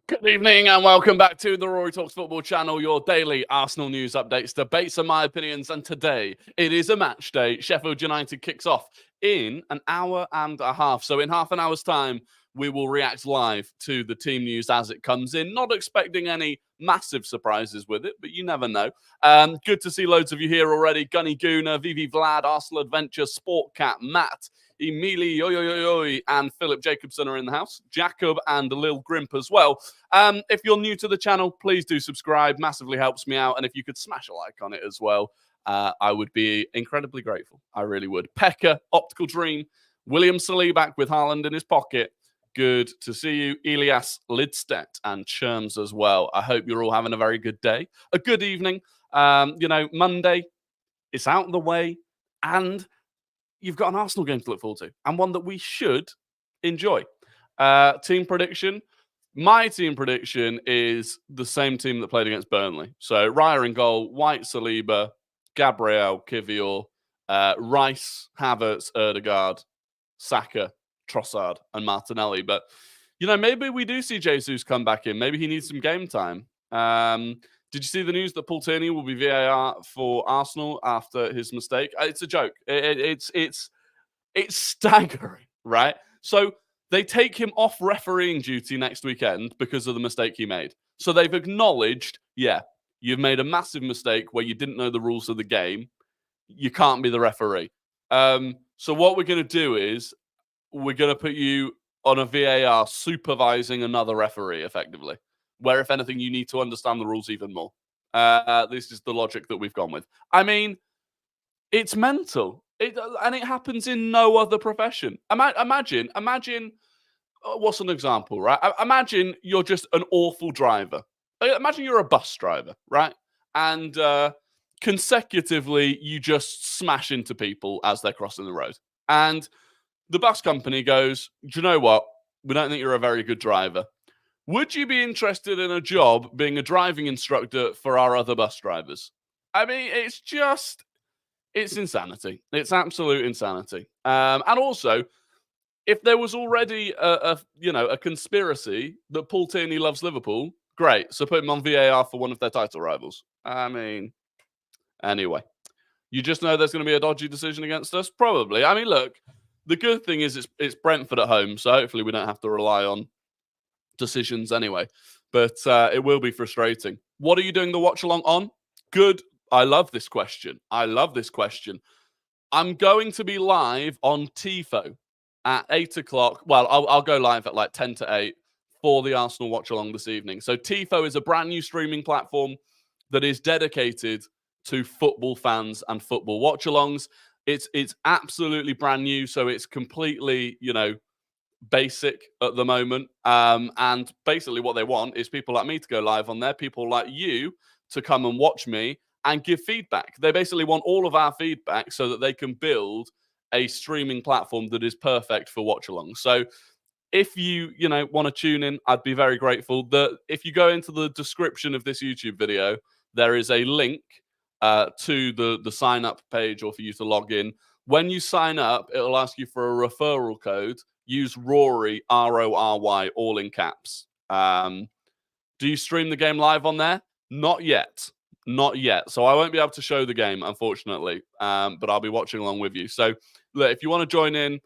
Good evening and welcome back to the Rory Talks Football channel, your daily Arsenal news updates, debates and my opinions. And today it is a match day. Sheffield United kicks off in an hour and a half. So in half an hour's time, we will react live to the team news as it comes in. Not expecting any massive surprises with it, but you never know. Good to see loads of you here already. Gunny Gooner, Vivi Vlad, Arsenal Adventure, Sport Cat, Matt, Emily, and Philip Jacobson are in the house. Jacob and Lil Grimp as well. If you're new to the channel, please do subscribe. Massively helps me out. And if you could smash a like on it as well, I would be incredibly grateful. I really would. Pekka, Optical Dream, William Saliba with Haaland in his pocket. Good to see you. Elias Lidstedt and Cherms as well. I hope you're all having a very good day. A good evening. Monday, it's out of the way. And you've got an Arsenal game to look forward to. And one that we should enjoy. Team prediction. My team prediction is the same team that played against Burnley. So Raya in goal, White, Saliba, Gabriel, Kivior, Rice, Havertz, Erdegaard, Saka, Trossard, and Martinelli. But, maybe we do see Jesus come back in. Maybe he needs some game time. Did you see the news that Paul Tierney will be VAR for Arsenal after his mistake? It's a joke. It's staggering, right? So they take him off refereeing duty next weekend because of the mistake he made. So they've acknowledged, you've made a massive mistake where you didn't know the rules of the game. You can't be the referee. So what we're going to do is we're going to put you on a VAR supervising another referee, effectively, where, if anything, you need to understand the rules even more. This is the logic that we've gone with. I mean, it's mental. And it happens in no other profession. Imagine, what's an example, right? Imagine you're just an awful driver. Imagine you're a bus driver, right? And consecutively, you just smash into people as they're crossing the road. And the bus company goes, do you know what? We don't think you're a very good driver. Would you be interested in a job being a driving instructor for our other bus drivers? I mean, it's insanity. It's absolute insanity. And also, if there was already a conspiracy that Paul Tierney loves Liverpool, great. So put him on VAR for one of their title rivals. I mean, anyway, you just know there's going to be a dodgy decision against us? Probably. I mean, look, the good thing is it's Brentford at home, so hopefully we don't have to rely on decisions anyway. But it will be frustrating. What are you doing the watch along on? Good. I love this question. I'm going to be live on TIFO at 8 o'clock. Well, I'll go live at like 10 to 8 for the Arsenal watch along this evening. So TIFO is a brand new streaming platform that is dedicated to football fans and football watch alongs. It's absolutely brand new, so it's completely, basic at the moment. And basically what they want is people like me to go live on there, people like you to come and watch me and give feedback. They basically want all of our feedback so that they can build a streaming platform that is perfect for watch alongs. So if you want to tune in, I'd be very grateful. If you go into the description of this YouTube video, there is a link to the sign up page or for you to log in. When you sign up, it'll ask you for a referral code. Use Rory, RORY, all in caps. Do you stream the game live on there? Not yet. So I won't be able to show the game, unfortunately, but I'll be watching along with you. So look, if you want to join in,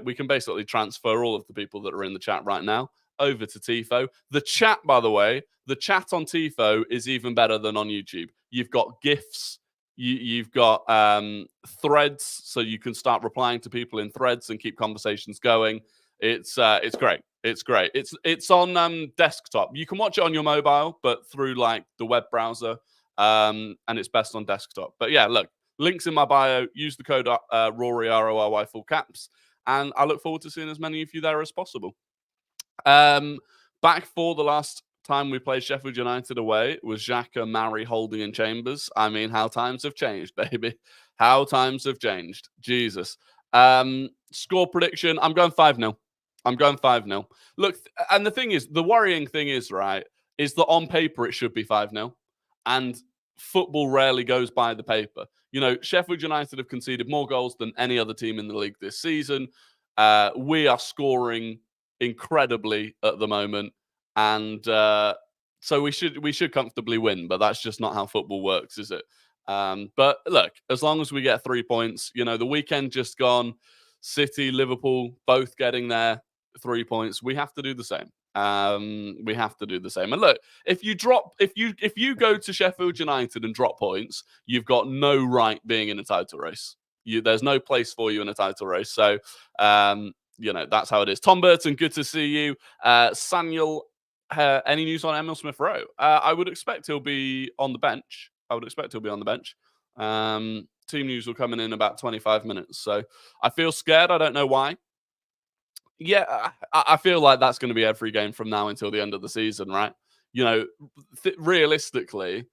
we can basically transfer all of the people that are in the chat right now over to TIFO. The chat, by the way, the chat on TIFO is even better than on YouTube. You've got GIFs. You've got threads, so you can start replying to people in threads and keep conversations going. It's great. It's on desktop. You can watch it on your mobile, but through like the web browser, and it's best on desktop. But yeah, look, links in my bio. Use the code Rory, RORY, full caps, and I look forward to seeing as many of you there as possible. Back for the last time we played Sheffield United away was Xhaka, Mari, Holding, and Chambers. I mean, how times have changed, baby. How times have changed. Jesus. Score prediction, I'm going 5-0. Look, and the thing is, the worrying thing is, right, is that on paper it should be 5-0. And football rarely goes by the paper. Sheffield United have conceded more goals than any other team in the league this season. We are scoring incredibly at the moment. and so we should comfortably win. But that's just not how football works, is it? But look, as long as we get 3 points, the weekend just gone, City, Liverpool, both getting their 3 points. We have to do the same. We have to do the same. And look, if you go to Sheffield United and drop points, you've got no right being in a title race. There's no place for you in a title race. So, that's how it is. Tom Burton, good to see you. Samuel, any news on Emil Smith Rowe? I would expect he'll be on the bench. Team news will come in about 25 minutes. So I feel scared. I don't know why. Yeah, I feel like that's going to be every game from now until the end of the season, right? Realistically,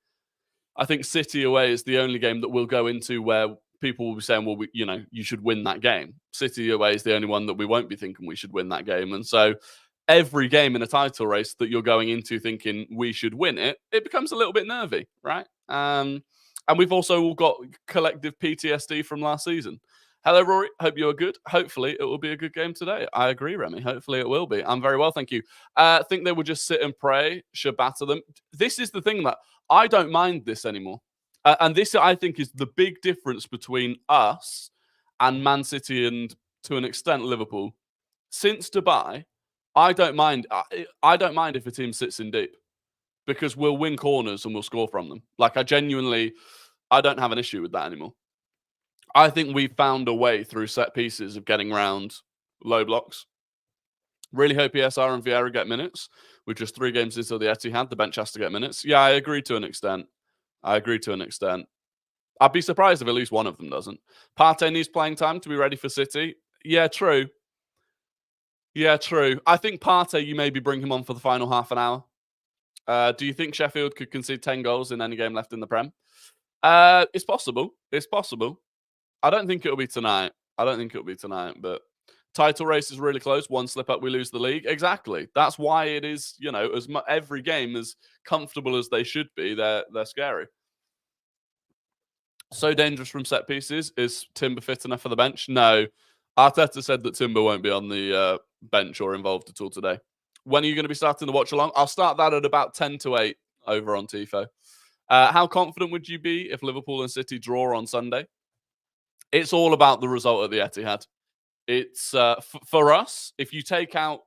I think City away is the only game that we'll go into where people will be saying, well, you should win that game. City away is the only one that we won't be thinking we should win that game. And so every game in a title race that you're going into thinking we should win it, it becomes a little bit nervy, right? And we've also all got collective PTSD from last season. Hello, Rory. Hope you are good. Hopefully, it will be a good game today. I agree, Remy. Hopefully, it will be. I'm very well, thank you. I think they will just sit and pray, should batter them. This is the thing that I don't mind this anymore. And this, I think, is the big difference between us and Man City and, to an extent, Liverpool. Since Dubai, I don't mind. I don't mind if a team sits in deep because we'll win corners and we'll score from them. Like, I don't have an issue with that anymore. I think we've found a way through set pieces of getting around low blocks. Really hope ESR and Vieira get minutes. With just 3 games until the Etihad, the bench has to get minutes. Yeah, I agree to an extent. I'd be surprised if at least one of them doesn't. Partey needs playing time to be ready for City. Yeah, true. I think Partey, you maybe bring him on for the final half an hour. Do you think Sheffield could concede 10 goals in any game left in the Prem? It's possible. I don't think it'll be tonight. But title race is really close. One slip up, we lose the league. Exactly. That's why it is, every game, as comfortable as they should be, they're scary. So dangerous from set pieces. Is Timber fit enough for the bench? No. Arteta said that Timber won't be on the bench or involved at all today. When are you going to be starting the watch along? I'll start that at about 10 to 8 over on Tifo. How confident would you be if Liverpool and City draw on Sunday? It's all about the result at the Etihad. It's for us, if you take out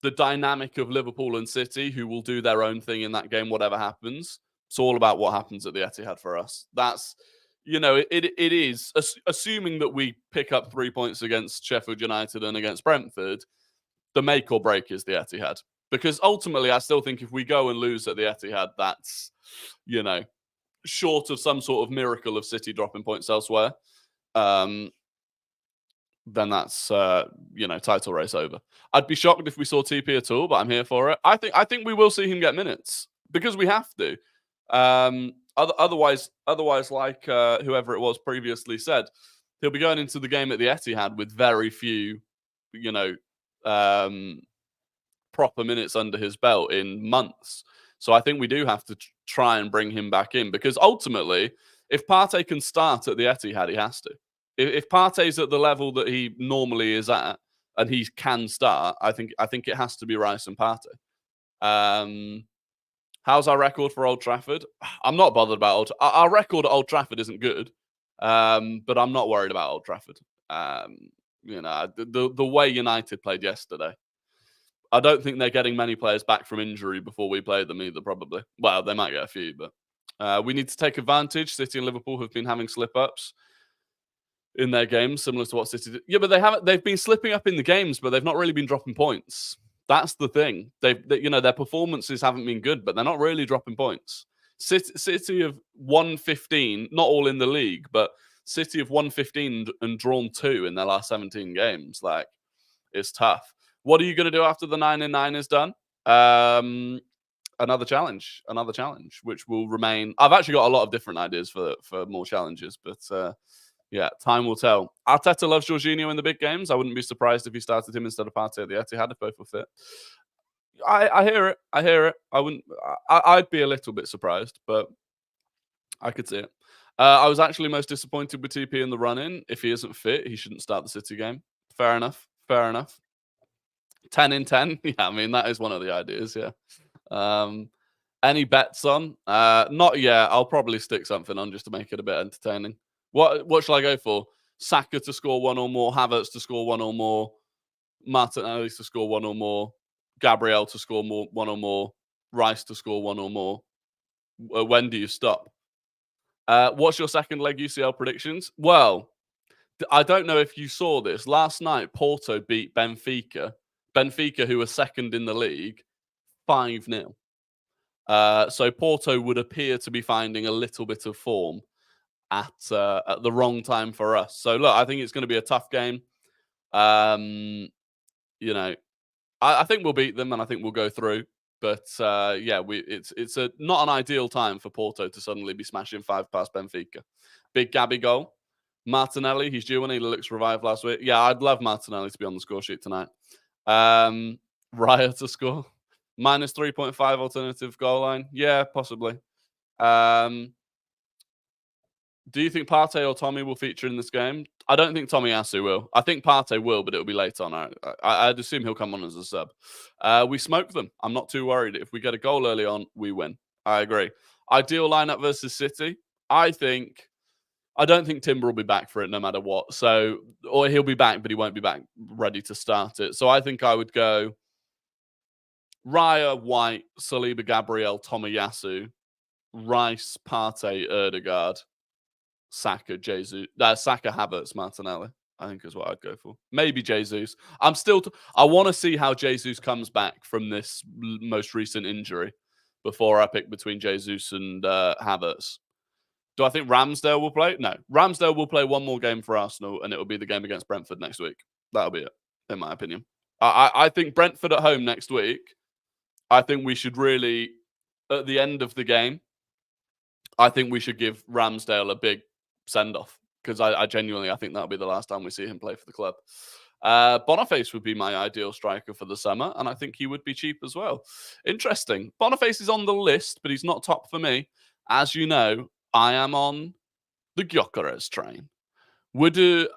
the dynamic of Liverpool and City, who will do their own thing in that game, whatever happens, it's all about what happens at the Etihad for us. That's, it is, assuming that we pick up 3 points against Sheffield United and against Brentford, the make or break is the Etihad. Because ultimately, I still think if we go and lose at the Etihad, that's, short of some sort of miracle of City dropping points elsewhere, then that's title race over. I'd be shocked if we saw TP at all, but I'm here for it. I think we will see him get minutes because we have to. Otherwise, like whoever it was previously said, he'll be going into the game at the Etihad with very few, proper minutes under his belt in months. So I think we do have to try and bring him back in because ultimately, if Partey can start at the Etihad, he has to. If Partey's at the level that he normally is at and he can start, I think it has to be Rice and Partey. How's our record for Old Trafford? I'm not bothered about our record at Old Trafford isn't good, but I'm not worried about Old Trafford. The way United played yesterday, I don't think they're getting many players back from injury before we play them either, probably. Well, they might get a few, but we need to take advantage. City and Liverpool have been having slip-ups in their games, similar to what City did. Yeah, but they've been slipping up in the games, but they've not really been dropping points. That's the thing. Their performances haven't been good, but they're not really dropping points. City have won 15, not all in the league, but City have won 15 and drawn 2 in their last 17 games. Like, it's tough. What are you going to do after the 9 and 9 is done? Another challenge, which will remain. I've actually got a lot of different ideas for more challenges, but yeah, time will tell. Arteta loves Jorginho in the big games. I wouldn't be surprised if he started him instead of Partey at the Etihad if both were fit. I hear it. I wouldn't. I'd be a little bit surprised, but I could see it. I was actually most disappointed with TP in the run-in. If he isn't fit, he shouldn't start the City game. Fair enough. 10 in 10. Yeah, I mean, that is one of the ideas. Yeah. Any bets on? Not yet. I'll probably stick something on just to make it a bit entertaining. What shall I go for? Saka to score one or more, Havertz to score one or more, Martinelli to score one or more, Gabriel to score one or more, Rice to score one or more. When do you stop? What's your second leg UCL predictions? Well, I don't know if you saw this. Last night, Porto beat Benfica. Benfica, who were second in the league, 5-0. So Porto would appear to be finding a little bit of form at the wrong time for us. So look, I think it's going to be a tough game. You know, I think we'll beat them and I think we'll go through. But yeah, it's not an ideal time for Porto to suddenly be smashing 5 past Benfica. Big Gabby goal. Martinelli, he's due one. He looks revived last week. Yeah, I'd love Martinelli to be on the score sheet tonight. Raya to score. Minus 3.5 alternative goal line. Yeah, possibly. Do you think Partey or Tommy will feature in this game? I don't think Tomiyasu will. I think Partey will, but it'll be late on. I'd assume he'll come on as a sub. We smoke them. I'm not too worried. If we get a goal early on, we win. I agree. Ideal lineup versus City. I don't think Timber will be back for it no matter what. So, or he'll be back, but he won't be back ready to start it. So I think I would go Raya, White, Saliba, Gabriel, Tomiyasu, Rice, Partey, Erdegaard, Saka, Jesus, Saka, Havertz, Martinelli, I think is what I'd go for. Maybe Jesus. I want to see how Jesus comes back from this most recent injury before I pick between Jesus and Havertz. Do I think Ramsdale will play? No. Ramsdale will play one more game for Arsenal, and it will be the game against Brentford next week. That'll be it, in my opinion. I think Brentford at home next week, I think we should really, at the end of the game, I think we should give Ramsdale a big send-off because I genuinely think that'll be the last time we see him play for the club. Boniface would be my ideal striker for the summer, and I think he would be cheap as well. Interesting. Boniface is on the list, but he's not top for me. As you know, I am on the Gyökeres train. Would you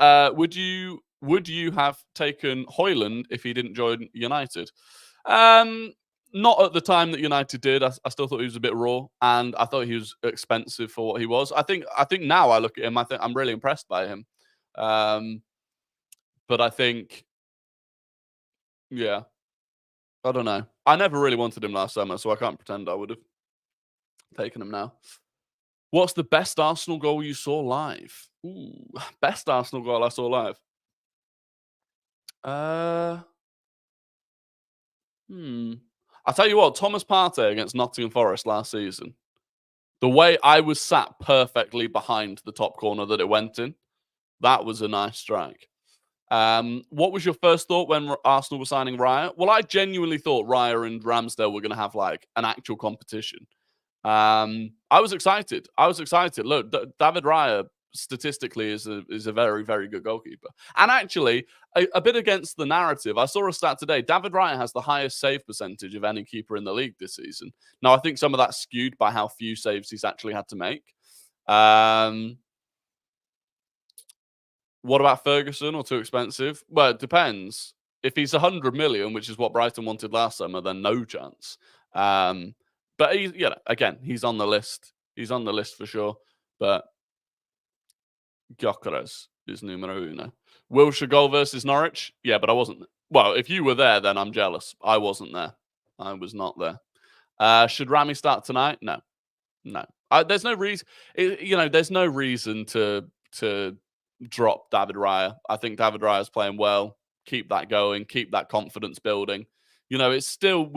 have taken Højlund if he didn't join United? Not at the time that United did. I still thought he was a bit raw, and I thought he was expensive for what he was. I think now I look at him, I'm really impressed by him. But I think, yeah, I don't know. I never really wanted him last summer, so I can't pretend I would have taken him now. What's the best Arsenal goal you saw live? Ooh, best Arsenal goal I saw live. I'll tell you what, Thomas Partey against Nottingham Forest last season. The way I was sat perfectly behind the top corner that it went in, that was a nice strike. What was your first thought when Arsenal were signing Raya? Well, I genuinely thought Raya and Ramsdale were going to have like an actual competition. I was excited. Look, David Raya statistically is a very, very good goalkeeper. And actually, a bit against the narrative, I saw a stat today. David Raya has the highest save percentage of any keeper in the league this season. Now, I think some of that's skewed by how few saves he's actually had to make. What about Ferguson or too expensive? Well, it depends. If he's 100 million, which is what Brighton wanted last summer, then no chance. But he's on the list. He's on the list for sure. But Gyökeres is numero uno. Wilshere goal versus Norwich? Yeah, but I wasn't. Well, if you were there, then I'm jealous. I wasn't there. I was not there. Should Rami start tonight? No. There's no reason. There's no reason to drop David Raya. I think David Raya is playing well. Keep that going. Keep that confidence building. It's still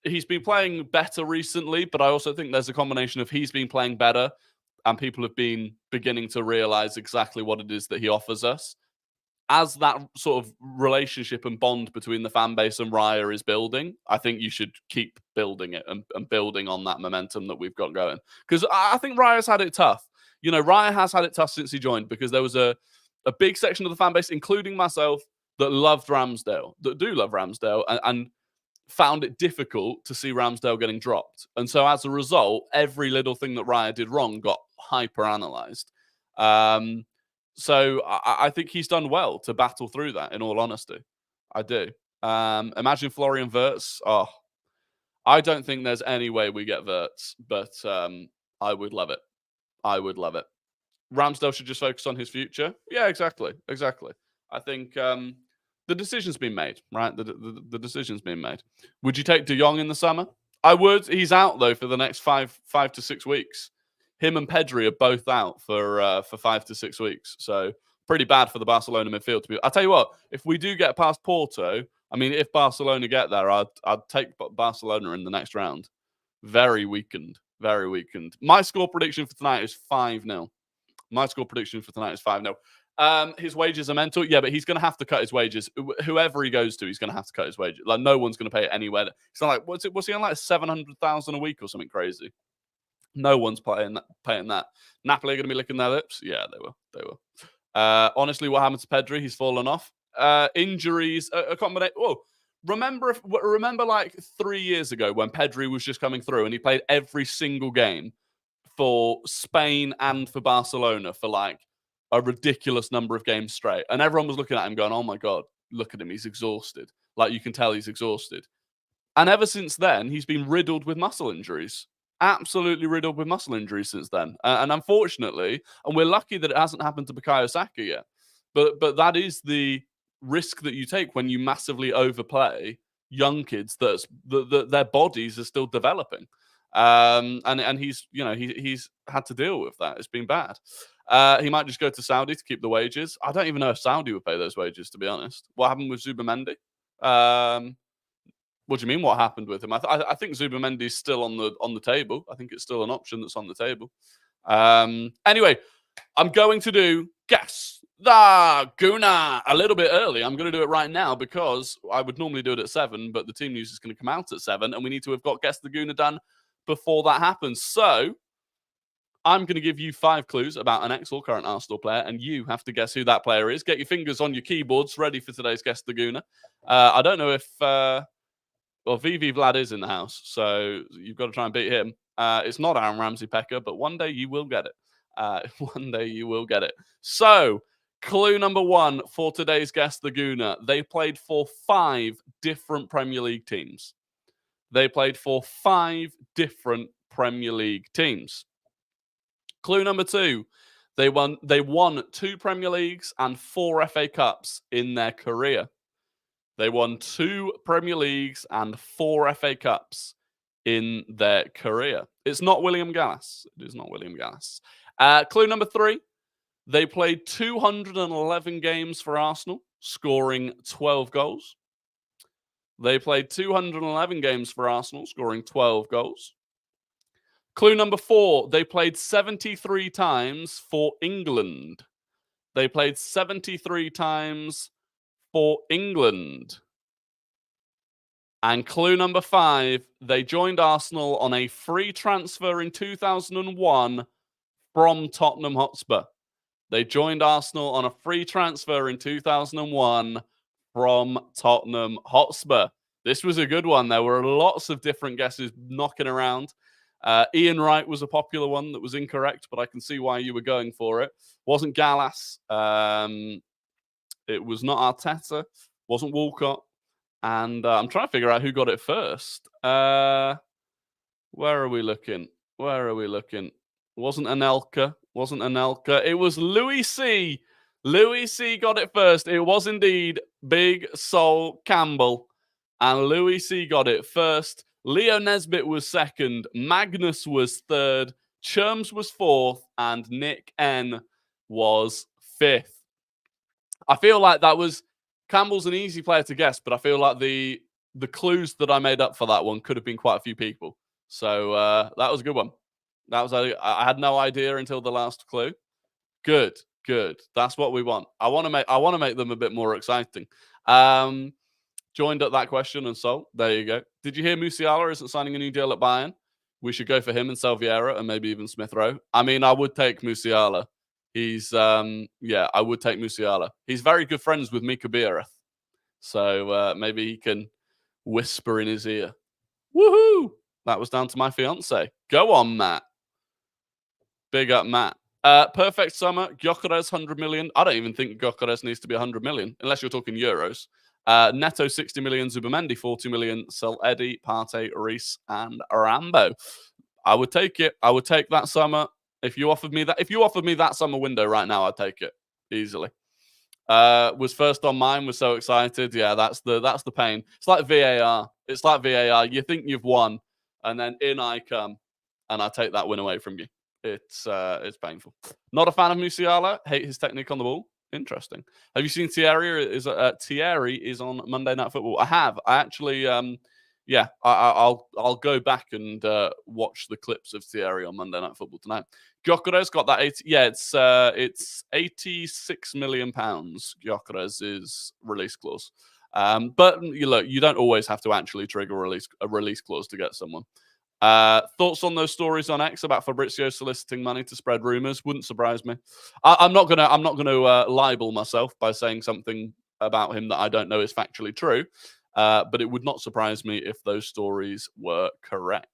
he's been playing better recently, but I also think there's a combination of he's been playing better and people have been beginning to realize exactly what it is that he offers us. As that sort of relationship and bond between the fan base and Raya is building, I think you should keep building it and building on that momentum that we've got going. Because I think Raya's had it tough. Raya has had it tough since he joined because there was a big section of the fan base, including myself, that loved Ramsdale, that do love Ramsdale, and found it difficult to see Ramsdale getting dropped. And so as a result, every little thing that Raya did wrong got hyper-analysed. So I think he's done well to battle through that, in all honesty. I do. Imagine Florian Wirtz. Oh, I don't think there's any way we get Wirtz, but I would love it. I would love it. Ramsdale should just focus on his future. Yeah, exactly. I think the decision's been made, right? The decision's been made. Would you take De Jong in the summer? I would. He's out though for the next five to 6 weeks. Him and Pedri are both out for 5 to 6 weeks. So pretty bad for the Barcelona midfield to be. I'll tell you what. If we do get past Porto, I mean, if Barcelona get there, I'd take Barcelona in the next round. Very weakened. Very weakened. My score prediction for tonight is 5-0. My score prediction for tonight is 5-0. His wages are mental. Yeah, but he's going to have to cut his wages. Whoever he goes to, he's going to have to cut his wages. Like, no one's going to pay it anywhere. It's not like, what's he on, like 700,000 a week or something crazy? No one's paying that. Napoli are going to be licking their lips. Yeah, they will. Honestly, what happened to Pedri? He's fallen off. Injuries, accommodate. Whoa. Remember like 3 years ago when Pedri was just coming through and he played every single game for Spain and for Barcelona for like a ridiculous number of games straight. And everyone was looking at him going, oh my God, look at him. He's exhausted. Like, you can tell he's exhausted. And ever since then, he's been riddled with muscle injuries. Absolutely riddled with muscle injuries since then. And unfortunately, and we're lucky that it hasn't happened to Bukayo Saka yet. But that is the risk that you take when you massively overplay young kids that their bodies are still developing. And he's had to deal with that. It's been bad. He might just go to Saudi to keep the wages. I don't even know if Saudi would pay those wages, to be honest. What happened with Zubamendi? What do you mean? What happened with him? I think Zubamendi's still on the table. I think it's still an option that's on the table. Anyway, I'm going to do Guess the Gooner a little bit early. I'm going to do it right now because I would normally do it at 7, but the team news is going to come out at 7, and we need to have got Guess the Gooner done before that happens. So I'm going to give you 5 clues about an ex or current Arsenal player, and you have to guess who that player is. Get your fingers on your keyboards ready for today's Guess the Gooner. I don't know if... Well, VV Vlad is in the house, so you've got to try and beat him. It's not Aaron Ramsey-Pecker, but one day you will get it. One day you will get it. So, clue number 1 for today's Guess the Gooner. They played for 5 different Premier League teams. They played for 5 different Premier League teams. Clue number 2. They won 2 Premier Leagues and 4 FA Cups in their career. They won 2 Premier Leagues and 4 FA Cups in their career. It's not William Gallas. It is not William Gallas. Clue number 3. They played 211 games for Arsenal, scoring 12 goals. They played 211 games for Arsenal, scoring 12 goals. Clue number 4. They played 73 times for England. They played 73 times for England. And clue number 5, they joined Arsenal on a free transfer in 2001 from Tottenham Hotspur. They joined Arsenal on a free transfer in 2001 from Tottenham Hotspur. This was a good one. There were lots of different guesses knocking around. Ian Wright was a popular one that was incorrect, but I can see why you were going for it. Wasn't Gallas. It was not Arteta, wasn't Walcott, and I'm trying to figure out who got it first. Where are we looking? Wasn't Anelka. It was Louis C. Louis C got it first. It was indeed Big Sol Campbell, and Louis C got it first. Leo Nesbitt was second. Magnus was third. Churms was fourth, and Nick N was fifth. I feel like that was Campbell's an easy player to guess, but I feel like the clues that I made up for that one could have been quite a few people. So that was a good one. I had no idea until the last clue. Good. That's what we want. I want to make them a bit more exciting. Joined at that question, and so there you go. Did you hear Musiala isn't signing a new deal at Bayern? We should go for him and Sal Vieira and maybe even Smith Rowe. I mean, I would take Musiala. I would take Musiala. He's very good friends with Mika Biereth. So maybe he can whisper in his ear. Woohoo! That was down to my fiance. Go on, Matt. Big up, Matt. Perfect summer. Gyökeres, 100 million. I don't even think Gyökeres needs to be 100 million, unless you're talking euros. Neto 60 million, Zubamendi 40 million, sell Eddie, Partey, Reece, and Rambo. I would take it. I would take that summer. If you offered me that summer window right now, I'd take it easily. Was first on mine, was so excited. Yeah, that's the pain. It's like VAR. You think you've won, and then in I come, and I take that win away from you. It's painful. Not a fan of Musiala. Hate his technique on the ball. Interesting. Have you seen Thierry? Thierry is on Monday Night Football. I have. I actually I'll go back and watch the clips of Thierry on Monday Night Football tonight. Gyökeres got that 80. Yeah, it's 86 million pounds. Gyökeres' release clause. But you don't always have to actually trigger a release clause to get someone. Thoughts on those stories on X about Fabrizio soliciting money to spread rumors? Wouldn't surprise me. I'm not gonna libel myself by saying something about him that I don't know is factually true. But it would not surprise me if those stories were correct.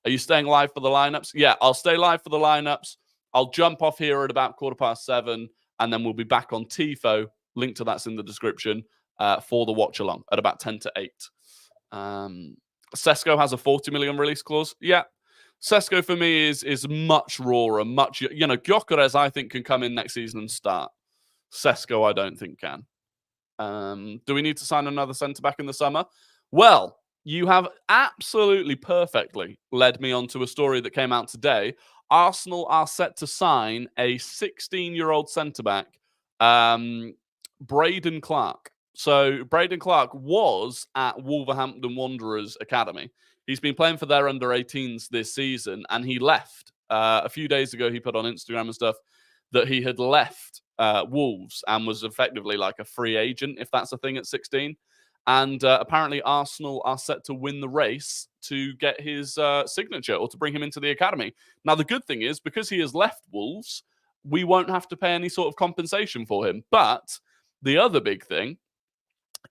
Are you staying live for the lineups? Yeah, I'll stay live for the lineups. I'll jump off here at about 7:15, and then we'll be back on Tifo. Link to that's in the description for the watch along at about 10 to 8. Sesko has a 40 million release clause. Yeah, Sesko for me is much rawer, much Gyökeres I think can come in next season and start. Sesko I don't think can. Do we need to sign another centre-back in the summer? Well, you have absolutely perfectly led me on to a story that came out today. Arsenal are set to sign a 16-year-old centre-back, Braden Clark. So Braden Clark was at Wolverhampton Wanderers Academy. He's been playing for their under-18s this season, and he left. A few days ago, he put on Instagram and stuff that he had left Wolves and was effectively like a free agent, if that's a thing at 16. And apparently Arsenal are set to win the race to get his signature or to bring him into the academy. Now, the good thing is, because he has left Wolves, we won't have to pay any sort of compensation for him. But the other big thing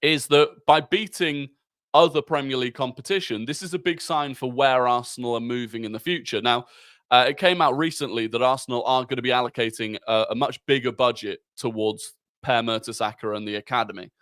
is that by beating other Premier League competition, this is a big sign for where Arsenal are moving in the future. Now, it came out recently that Arsenal are going to be allocating a much bigger budget towards Per Mertesacker and the academy.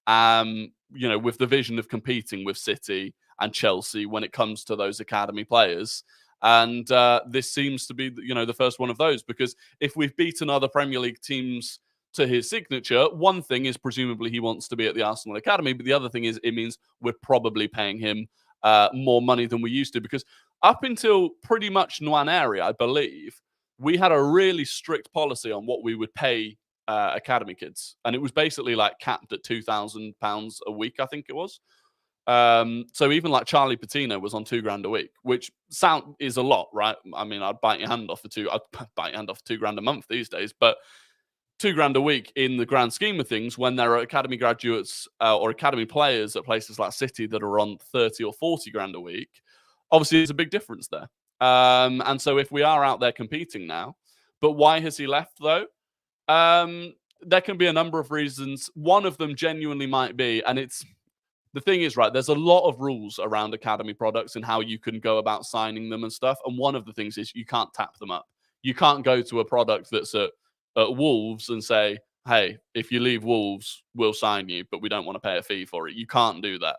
With the vision of competing with City and Chelsea when it comes to those academy players. And this seems to be, the first one of those, because if we've beaten other Premier League teams to his signature, one thing is presumably he wants to be at the Arsenal academy, but the other thing is it means we're probably paying him more money than we used to, because up until pretty much Nwaneri, I believe, we had a really strict policy on what we would pay academy kids, and it was basically like capped at £2,000 a week, I think it was. So even like Charlie Patino was on £2,000 a week, which is a lot, right? I mean, I'd bite your hand off for £2,000 a month these days, but £2,000 a week in the grand scheme of things, when there are academy graduates or academy players at places like City that are on 30 or 40 grand a week, obviously there's a big difference there. And so if we are out there competing now, but why has he left though? There can be a number of reasons. One of them genuinely might be, and the thing is, right, there's a lot of rules around academy products and how you can go about signing them and stuff. And one of the things is you can't tap them up. You can't go to a product that's at Wolves and say, hey, if you leave Wolves, we'll sign you, but we don't want to pay a fee for it. You can't do that.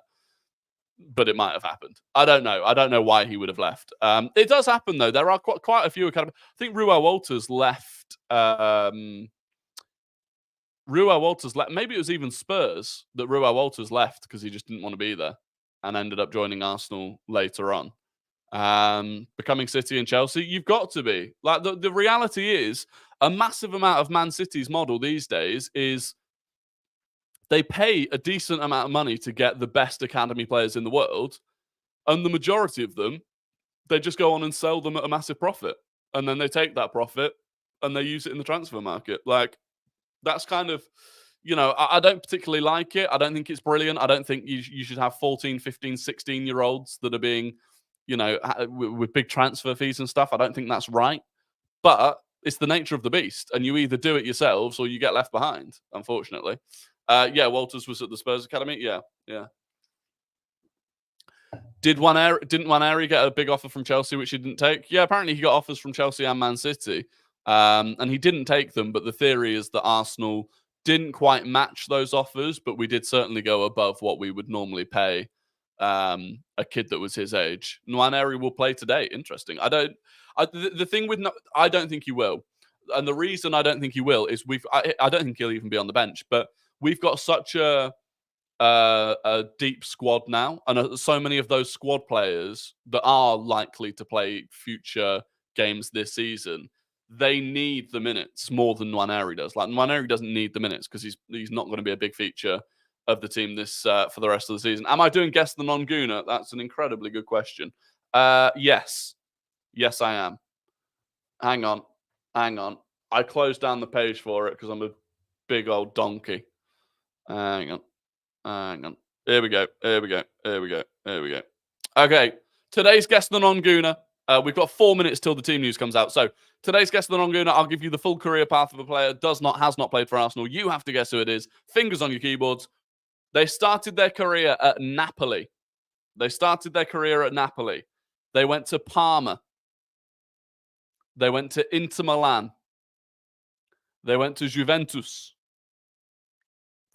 But it might have happened. I don't know. I don't know why he would have left. It does happen, though. There are quite a few academy. I think Ruel Walters left. Ruel Walters left. Maybe it was even Spurs that Ruel Walters left because he just didn't want to be there and ended up joining Arsenal later on. Becoming City and Chelsea, you've got to be. Like, the reality is, a massive amount of Man City's model these days is they pay a decent amount of money to get the best academy players in the world, and the majority of them, they just go on and sell them at a massive profit, and then they take that profit and they use it in the transfer market. Like, that's kind of, I don't particularly like it. I don't think it's brilliant. I don't think you should have 14, 15, 16-year-olds that are being, with big transfer fees and stuff. I don't think that's right. But it's the nature of the beast, and you either do it yourselves or you get left behind, unfortunately. Walters was at the Spurs Academy. Yeah. Didn't Nwaneri get a big offer from Chelsea, which he didn't take? Yeah, apparently he got offers from Chelsea and Man City, and he didn't take them. But the theory is that Arsenal didn't quite match those offers, but we did certainly go above what we would normally pay a kid that was his age. Nwaneri will play today. Interesting. The thing with I don't think he will, and the reason I don't think he will is I don't think he'll even be on the bench. But we've got such a deep squad now, and so many of those squad players that are likely to play future games this season, they need the minutes more than Nwaneri does. Like Nwaneri doesn't need the minutes because he's not going to be a big feature of the team this for the rest of the season. Am I doing guess the non-Gooner? That's an incredibly good question. Yes, I am. Hang on. I closed down the page for it because I'm a big old donkey. Hang on. Here we go. Okay. Today's Guess the Non-Gooner. We've got 4 minutes till the team news comes out. So today's Guess the Non-Gooner, I'll give you the full career path of a player has not played for Arsenal. You have to guess who it is. Fingers on your keyboards. They started their career at Napoli. They went to Parma. They went to Inter Milan. They went to Juventus.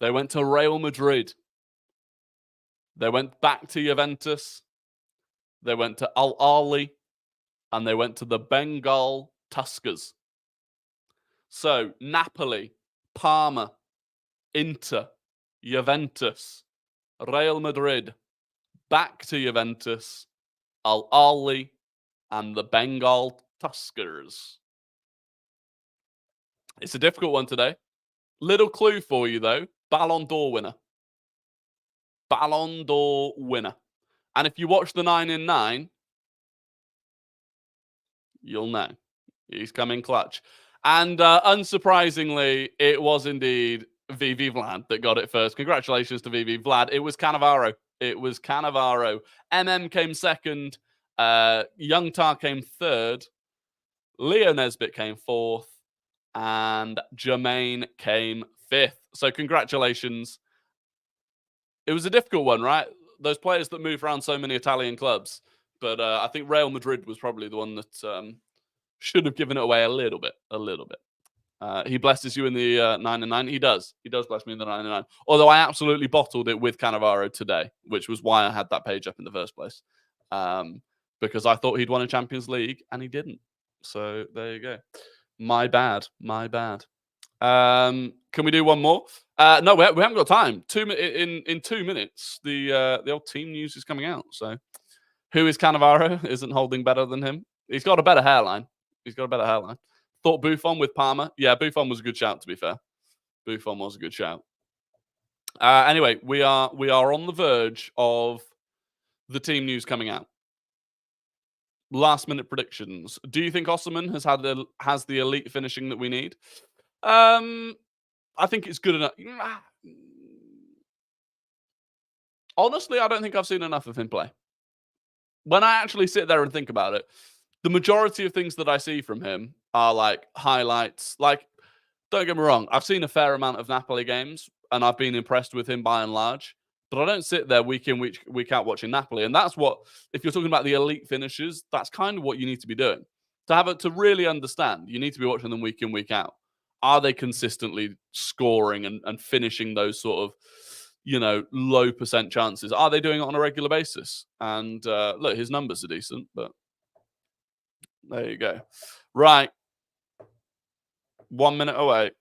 They went to Real Madrid. They went back to Juventus. They went to Al Ahly. And they went to the Bengal Tuskers. So, Napoli, Parma, Inter, Juventus, Real Madrid, back to Juventus, Al Ahly, and the Bengal Tuskers. It's a difficult one today. Little clue for you, though. Ballon d'Or winner. And if you watch the 9 in 9, you'll know. He's coming clutch. And unsurprisingly, it was indeed VV Vlad that got it first. Congratulations to VV Vlad. It was Cannavaro. MM came second. Young Tar came third. Leo Nesbitt came fourth. And Jermaine came fifth. So congratulations. It was a difficult one, right? Those players that move around so many Italian clubs. But I think Real Madrid was probably the one that should have given it away a little bit. He blesses you in the 9 and 9. He does bless me in the 9 and 9. Although I absolutely bottled it with Cannavaro today, which was why I had that page up in the first place. Because I thought he'd won a Champions League and he didn't. So there you go. My bad. Can we do one more? No, we haven't got time. In 2 minutes, the old team news is coming out. So who is Cannavaro? Isn't Holding better than him? He's got a better hairline. Thought Buffon with Parma. Yeah, Buffon was a good shout, to be fair. Anyway, we are on the verge of the team news coming out. Last minute predictions. Do you think Osimhen has the elite finishing that we need? I think it's good enough. Honestly, I don't think I've seen enough of him play. When I actually sit there and think about it, the majority of things that I see from him are like highlights. Like, don't get me wrong, I've seen a fair amount of Napoli games and I've been impressed with him by and large. But I don't sit there week in, week out watching Napoli. And that's what, if you're talking about the elite finishers, that's kind of what you need to be doing. To really understand, you need to be watching them week in, week out. Are they consistently scoring and finishing those sort of, low percent chances? Are they doing it on a regular basis? And look, his numbers are decent, but there you go. Right. 1 minute away.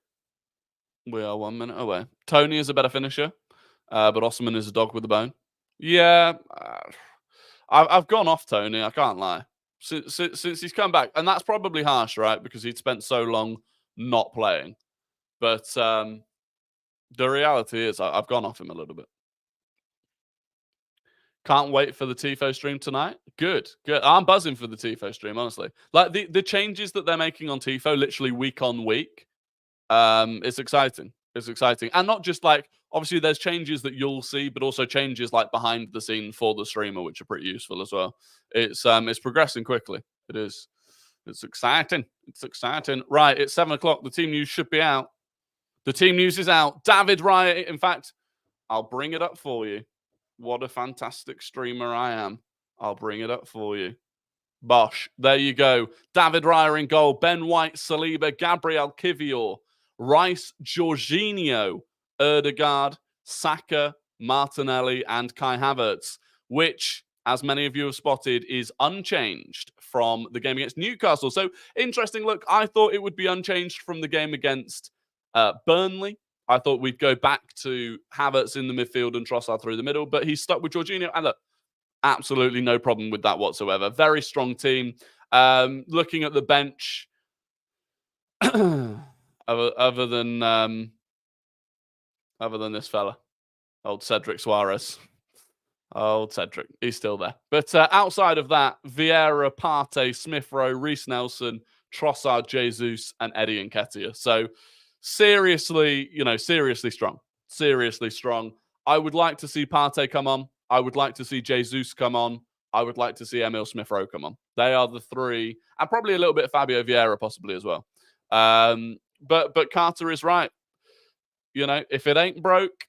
We are 1 minute away. Tony is a better finisher. But Osimhen is a dog with a bone. Yeah, I've gone off Tony. I can't lie. Since he's come back, and that's probably harsh, right? Because he'd spent so long not playing. But the reality is, I've gone off him a little bit. Can't wait for the Tifo stream tonight. Good. I'm buzzing for the Tifo stream, honestly. Like the changes that they're making on Tifo, literally week on week. It's exciting. And not just like, obviously there's changes that you'll see, but also changes like behind the scene for the streamer, which are pretty useful as well. It's progressing quickly. It is. It's exciting. Right, it's 7 o'clock. The team news should be out. The team news is out. David Raya. In fact, I'll bring it up for you. What a fantastic streamer I am. I'll bring it up for you. Bosh. There you go. David Raya in goal. Ben White, Saliba, Gabriel Kivior, Rice, Jorginho, Ødegaard, Saka, Martinelli, and Kai Havertz, which, as many of you have spotted, is unchanged from the game against Newcastle. So, interesting look. I thought it would be unchanged from the game against Burnley. I thought we'd go back to Havertz in the midfield and Trossard through the middle, but he's stuck with Jorginho. And look, absolutely no problem with that whatsoever. Very strong team. Looking at the bench, other than this fella, old Cedric Suarez. Old Cedric, he's still there. But outside of that, Vieira, Partey, Smith Rowe, Reece Nelson, Trossard, Jesus, and Eddie Nketiah. So seriously strong. Seriously strong. I would like to see Partey come on. I would like to see Jesus come on. I would like to see Emil Smith Rowe come on. They are the three, and probably a little bit of Fabio Vieira possibly as well. But Carter is right. If it ain't broke,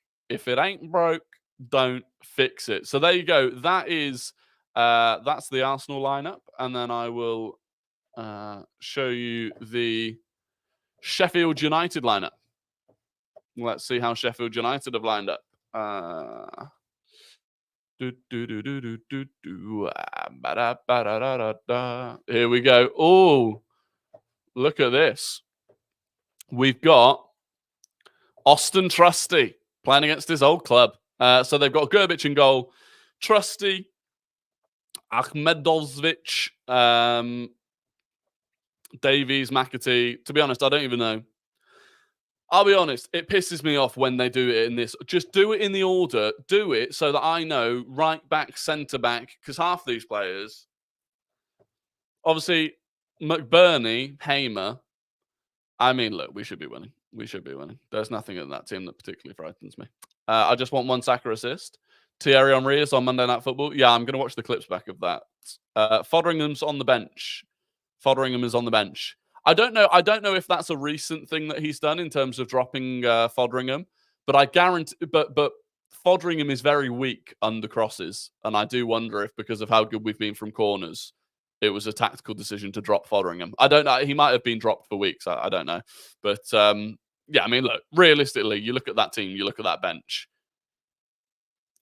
don't fix it. So there you go. That's the Arsenal lineup, and then I will show you the Sheffield United lineup. Let's see how Sheffield United have lined up. Here we go. Oh, look at this. We've got Austin Trusty playing against his old club. So they've got Gerbic in goal, Trusty, Ahmedovich, Davies, McAtee. To be honest, I don't even know. I'll be honest, it pisses me off when they do it in this. Just do it in the order. Do it so that I know right back, centre back, because half these players, obviously, McBurney, Hamer. I mean, look, we should be winning. There's nothing in that team that particularly frightens me. I just want one Saka assist. Thierry Henry is on Monday Night Football. Yeah, I'm going to watch the clips back of that. Fotheringham's on the bench. Fotheringham is on the bench. I don't know if that's a recent thing that he's done in terms of dropping Fotheringham, but I guarantee. But Fotheringham is very weak under crosses, and I do wonder if because of how good we've been from corners, it was a tactical decision to drop Fotheringham. I don't know. He might have been dropped for weeks. I don't know. But yeah, I mean, look, realistically, you look at that team, you look at that bench.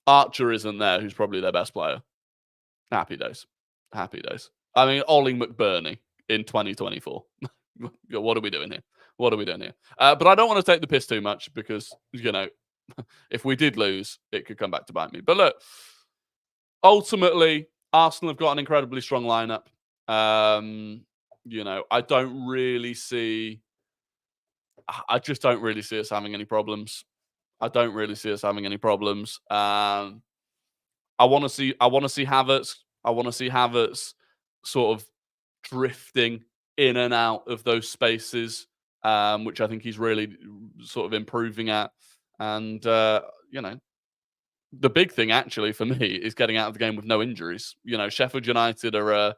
Archer isn't there, who's probably their best player. Happy days. I mean, Ollie McBurney in 2024. What are we doing here? But I don't want to take the piss too much because, if we did lose, it could come back to bite me. But look, ultimately, Arsenal have got an incredibly strong lineup. I just don't really see us having any problems. I want to see Havertz. I want to see Havertz sort of drifting in and out of those spaces, which I think he's really sort of improving at. And the big thing actually for me is getting out of the game with no injuries. Sheffield United are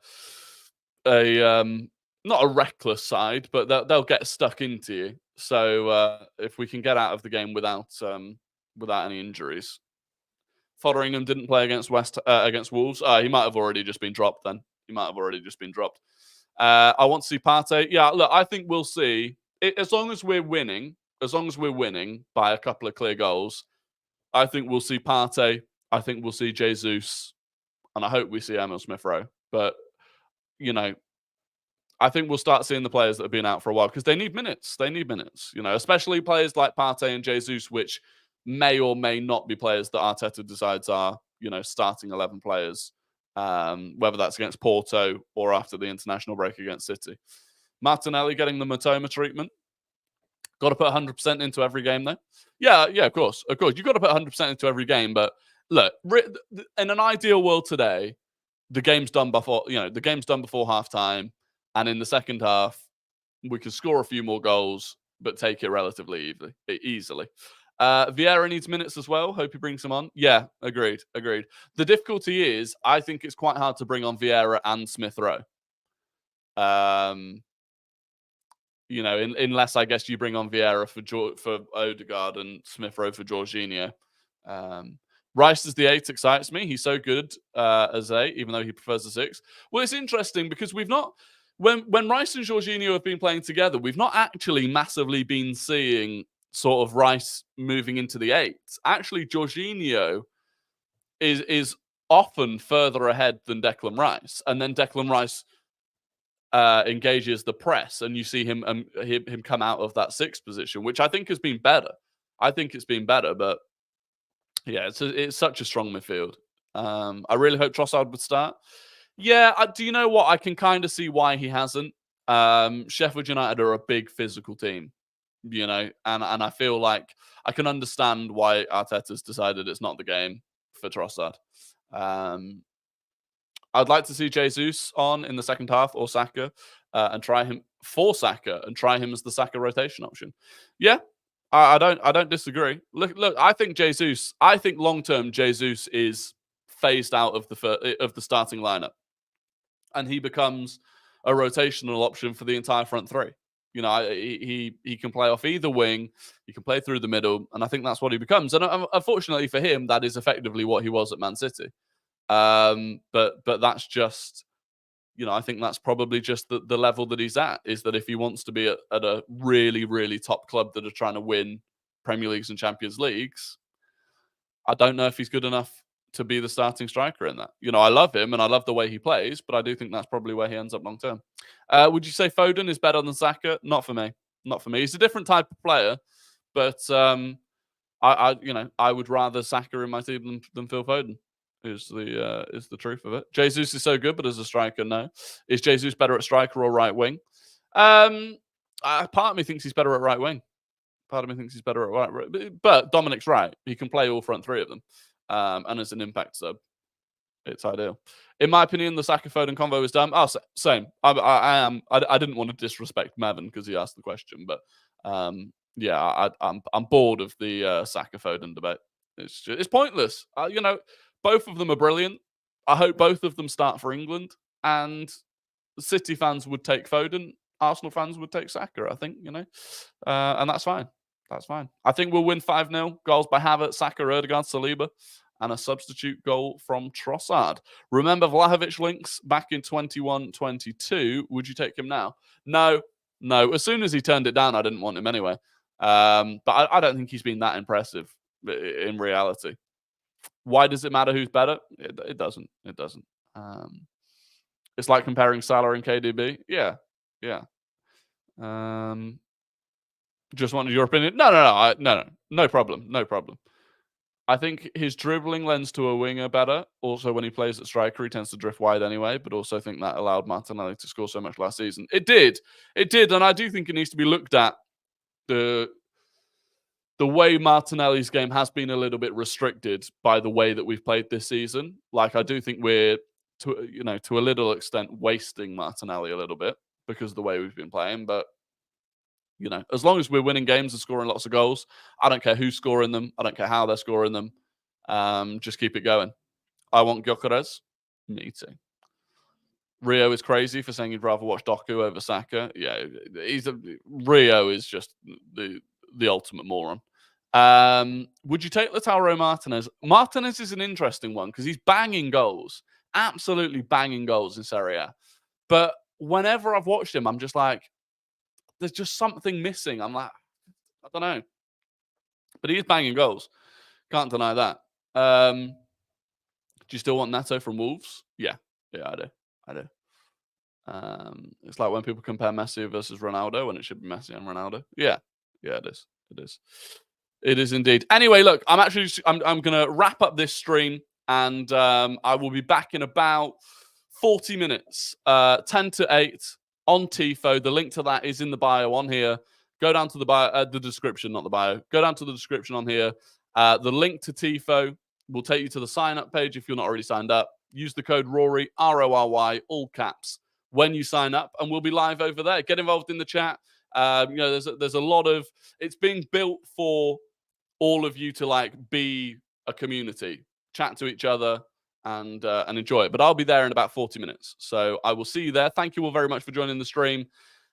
not a reckless side, but they'll get stuck into you. So if we can get out of the game without any injuries. Fotheringham didn't play against Wolves. He might have already just been dropped then. I want to see Partey. Yeah, look, I think we'll see. As long as we're winning by a couple of clear goals, I think we'll see Partey. I think we'll see Jesus. And I hope we see Emil Smith Rowe. But, I think we'll start seeing the players that have been out for a while because they need minutes. Especially players like Partey and Jesus, which may or may not be players that Arteta decides are, starting 11 players, whether that's against Porto or after the international break against City. Martinelli getting the Matoma treatment. Got to put 100% into every game, though. Yeah, of course. You've got to put 100% into every game. But look, in an ideal world today, the game's done before halftime. And in the second half, we can score a few more goals, but take it relatively easily. Vieira needs minutes as well. Hope he brings him on. Yeah, agreed. The difficulty is, I think it's quite hard to bring on Vieira and Smith Rowe. Unless I guess you bring on Vieira for Ødegaard and Smith Rowe for Jorginho. Rice as the 8 excites me. He's so good as 8, even though he prefers the 6. Well, it's interesting because we've not when Rice and Jorginho have been playing together, we've not actually massively been seeing sort of Rice moving into the eights. Actually, Jorginho is often further ahead than Declan Rice, and then Declan Rice engages the press, and you see him come out of that sixth position, which I think has been better. I think it's been better, but yeah, it's such a strong midfield. I really hope Trossard would start. Yeah, do you know what? I can kind of see why he hasn't. Sheffield United are a big physical team, you know, and I feel like I can understand why Arteta's decided it's not the game for Trossard. I'd like to see Jesus on in the second half or Saka and try him for Saka and try him as the Saka rotation option. Yeah, I don't disagree. Look, I think Jesus. I think long term Jesus is phased out of the starting lineup, and he becomes a rotational option for the entire front three. You know, he can play off either wing. He can play through the middle, and I think that's what he becomes. And unfortunately for him, that is effectively what he was at Man City. But that's just, you know, I think that's probably just the level that he's at, is that if he wants to be at a really, really top club that are trying to win Premier Leagues and Champions Leagues, I don't know if he's good enough to be the starting striker in that. You know, I love him and I love the way he plays, but I do think that's probably where he ends up long term. Would you say Foden is better than Saka? Not for me. Not for me. He's a different type of player, but I would rather Saka in my team than Phil Foden. Is the truth of it. Jesus is so good, but as a striker, no. Is Jesus better at striker or right wing? Part of me thinks he's better at right wing. Part of me thinks he's better at right wing. But Dominic's right. He can play all front three of them. And as an impact sub, it's ideal. In my opinion, the Saka Foden convo is dumb. Oh, same. I didn't want to disrespect Mavin because he asked the question, but yeah, I'm bored of the Saka Foden debate. It's pointless. You know, both of them are brilliant. I hope both of them start for England, and City fans would take Foden. Arsenal fans would take Saka, I think, you know, and that's fine. That's fine. I think we'll win 5-0. Goals by Havertz, Saka, Odegaard, Saliba, and a substitute goal from Trossard. Remember Vlahovic links back in 21-22. Would you take him now? No. As soon as he turned it down, I didn't want him anyway. But I don't think he's been that impressive in reality. Why does it matter who's better? It doesn't. It doesn't. It's like comparing Salah and KDB. Yeah. Just wanted your opinion. No problem. I think his dribbling lends to a winger better. Also, when he plays at striker, he tends to drift wide anyway. But also, I think that allowed Martinelli to score so much last season. It did, and I do think it needs to be looked at. The way Martinelli's game has been a little bit restricted by the way that we've played this season. Like, I do think we're, to a little extent, wasting Martinelli a little bit because of the way we've been playing. But, you know, as long as we're winning games and scoring lots of goals, I don't care who's scoring them. I don't care how they're scoring them. Just keep it going. I want Gyökeres. Me too. Rio is crazy for saying he'd rather watch Doku over Saka. Yeah, Rio is just the ultimate moron. Would you take Lautaro Martinez? Martinez is an interesting one because he's banging goals, absolutely banging goals in Serie A. But whenever I've watched him, I'm just like, there's just something missing. I'm like, I don't know. But he is banging goals. Can't deny that. Do you still want Neto from Wolves? Yeah, I do. It's like when people compare Messi versus Ronaldo when it should be Messi and Ronaldo. Yeah, it is. It is indeed. Anyway, look, I'm going to wrap up this stream, and I will be back in about 40 minutes, 10 to 8 on Tifo. The link to that is in the bio on here. Go down to the description, not the bio. Go down to the description on here. The link to Tifo will take you to the sign-up page if you're not already signed up. Use the code Rory, RORY, all caps, when you sign up, and we'll be live over there. Get involved in the chat. There's a lot of, it's being built for all of you to like be a community, chat to each other, and enjoy it. But I'll be there in about 40 minutes, so I will see you there. Thank you all very much for joining the stream,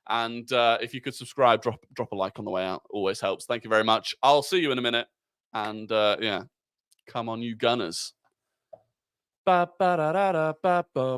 and if you could subscribe, drop a like on the way out, always helps. Thank you very much. I'll see you in a minute, and yeah, come on, you Gunners. Ba, ba, da, da, da, ba, ba.